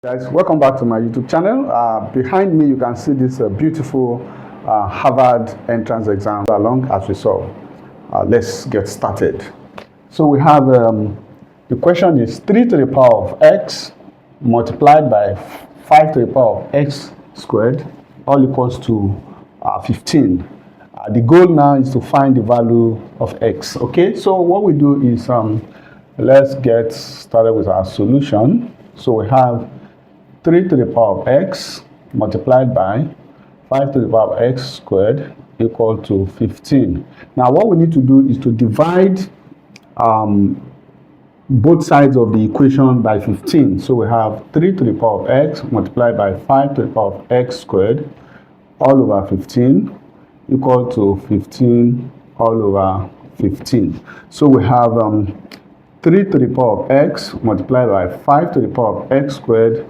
Guys, welcome back to my YouTube channel. Behind me you can see this beautiful Harvard entrance exam along as we saw. Let's get started. So we have the question is 3 to the power of x multiplied by 5 to the power of x squared all equals to 15. The goal now is to find the value of x. Okay, so what we do is let's get started with our solution. So we have 3 to the power of x multiplied by 5 to the power of x squared equal to 15. Now what we need to do is to divide both sides of the equation by 15. So we have 3 to the power of x multiplied by 5 to the power of x squared all over 15 equal to 15 all over 15. So we have 3 to the power of x multiplied by 5 to the power of x squared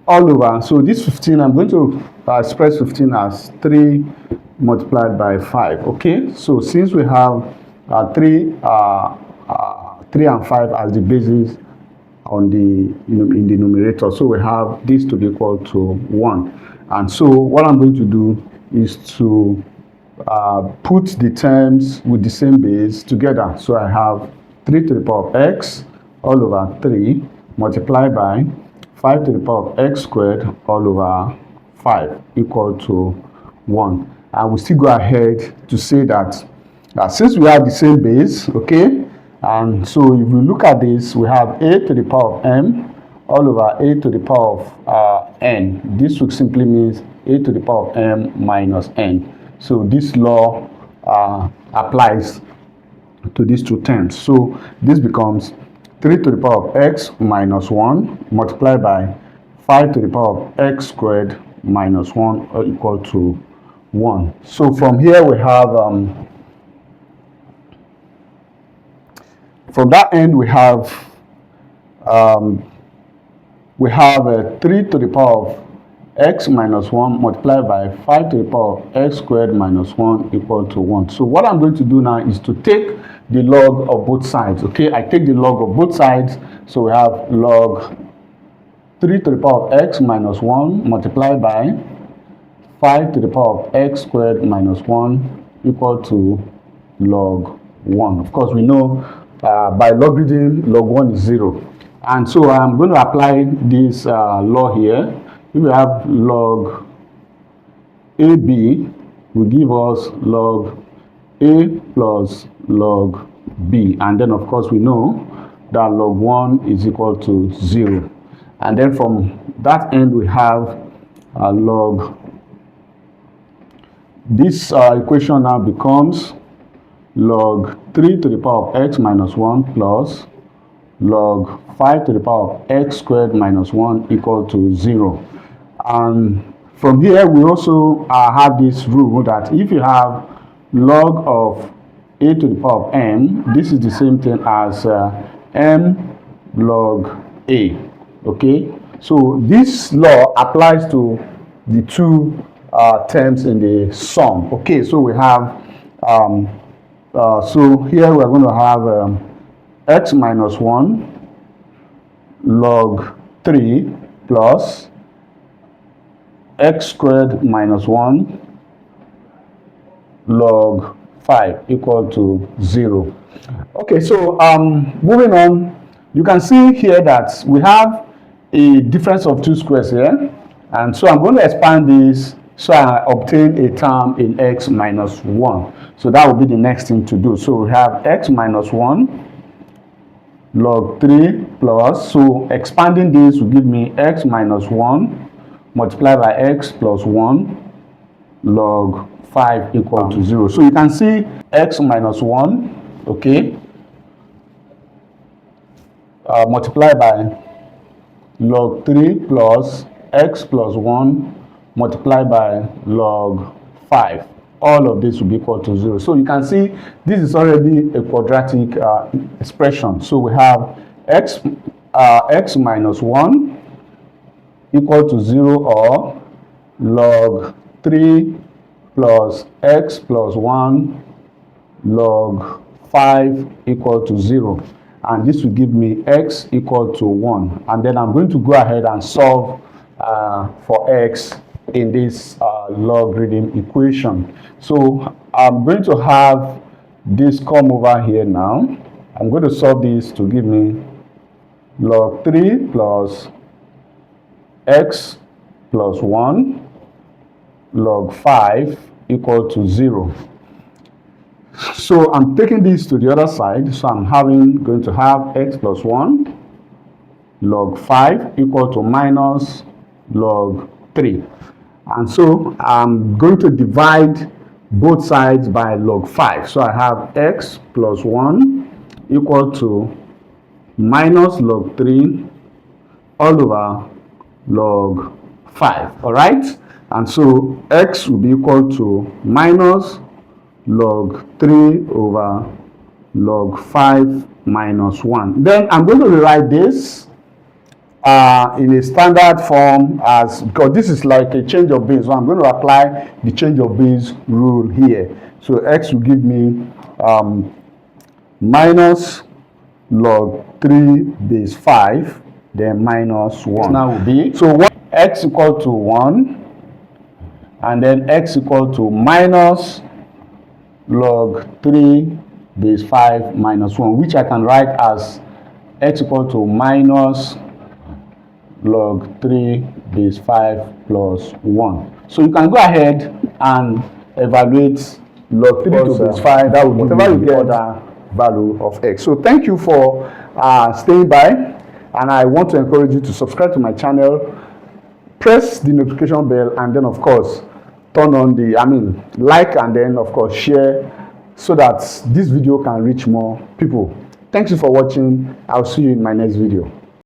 all over. So this 15, I'm going to express 15 as 3 multiplied by 5. Okay, so since we have 3 and 5 as the basis on the in the numerator, so we have this to be equal to 1. And so what I'm going to do is to put the terms with the same base together. So I have 3 to the power of x all over 3 multiplied by 5 to the power of x squared all over 5 equal to 1. And we still go ahead to say that since we have the same base, okay, and so if we look at this, we have a to the power of m all over a to the power of n. This would simply means a to the power of m minus n. So this law applies to these two terms. So this becomes 3 to the power of x minus 1 multiplied by 5 to the power of x squared minus 1 equal to 1. So from here we have, from that end we have 3 to the power of x minus 1 multiplied by 5 to the power of x squared minus 1 equal to 1. So what I'm going to do now is to take the log of both sides. Okay, I take the log of both sides. So we have log 3 to the power of x minus 1 multiplied by 5 to the power of x squared minus 1 equal to log 1. Of course, we know by logarithm, log 1 is 0. And so I'm going to apply this law here. If we have log AB, will give us log A plus log B. And then, of course, we know that log 1 is equal to 0. And then from that end, we have log. This equation now becomes log 3 to the power of x minus 1 plus log 5 to the power of x squared minus 1 equal to 0. And from here, we also have this rule that if you have log of a to the power of m, this is the same thing as m log a. Okay, so this law applies to the two terms in the sum. Okay, so we have so here we're going to have x minus 1 log 3 plus x squared minus 1 log 5 equal to 0. Okay, so moving on, you can see here that we have a difference of two squares here, and so I'm going to expand this so I obtain a term in x minus 1. So that will be the next thing to do. So we have x minus 1 log 3 plus, so expanding this will give me x minus 1 multiplied by x plus 1 log 5 equal to 0. So you can see x minus 1, okay, multiplied by log 3 plus x plus 1 multiplied by log 5. All of this will be equal to 0. So you can see this is already a quadratic expression. So we have x minus 1 equal to 0, or log 3 plus x plus 1 log 5 equal to 0. and this will give me x equal to 1. And then I'm going to go ahead and solve for x in this logarithm equation. So I'm going to have this come over here now. I'm going to solve this to give me log 3 plus x plus 1 log 5 equal to 0. So I'm taking this to the other side. So I'm going to have x plus 1 log 5 equal to minus log 3. And so I'm going to divide both sides by log 5. So I have x plus 1 equal to minus log 3 all over log 5. All right? And so x will be equal to minus log 3 over log 5 minus 1. Then I'm going to rewrite this in a standard form, as because this is like a change of base. So I'm going to apply the change of base rule here. So x will give me minus log 3 base 5, then minus 1. This now will be, so x equal to 1, and then x equal to minus log 3 base 5 minus 1, which I can write as x equal to minus log 3 base 5 plus 1. So you can go ahead and evaluate log 3 to base 5. That will give you the other value of x. So thank you for staying by, and I want to encourage you to subscribe to my channel, press the notification bell, and then of course turn on the like, and then of course share, so that this video can reach more people. Thank you for watching. I'll see you in my next video.